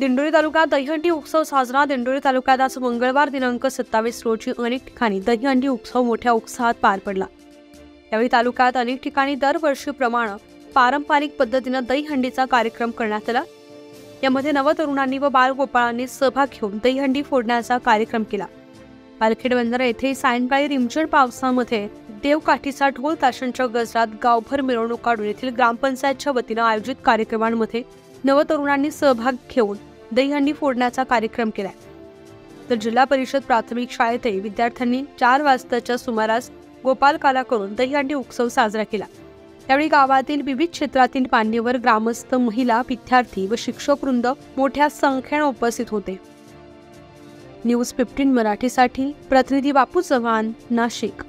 दिंडोरी तालुक्यात दहीहंडी उत्सव साजरा। दिंडोरी तालुक्यात आज मंगळवार दिनांक 27 रोजी अनेक ठिकाणी दहीहंडी उत्सव मोठ्या उत्साहात पार पडला। यावेळी तालुक्यात अनेक ठिकाणी दरवर्षीप्रमाणे पारंपरिक पद्धतीने दहीहंडीचा कार्यक्रम करण्यात आला। यामध्ये नवतरुणांनी व बालगोपाळांनी सहभाग घेऊन दहीहंडी फोडण्याचा कार्यक्रम केला। पालखेड बंधारा येथे सायंकाळी रिमझिम पावसामध्ये देवकाठीचा ढोल ताशांच्या गजरात गावभर मिरवणूक काढून येथील ग्रामपंचायतच्या वतीने आयोजित कार्यक्रमांमध्ये नवतरुणांनी सहभाग घेऊन दहीहंडी फोडण्याचा कार्यक्रम केला। तर जिल्हा परिषद प्राथमिक शाळेतही विद्यार्थ्यांनी 4 वाजताच्या सुमारास गोपालकाला करून दहीहंडी उत्सव साजरा केला। यावेळी गावातील विविध क्षेत्रातील मान्यवर, ग्रामस्थ, महिला, विद्यार्थी व शिक्षकवृंद मोठ्या संख्येने उपस्थित होते। न्यूज 15 मराठीसाठी प्रतिनिधी बापू चव्हाण, नाशिक।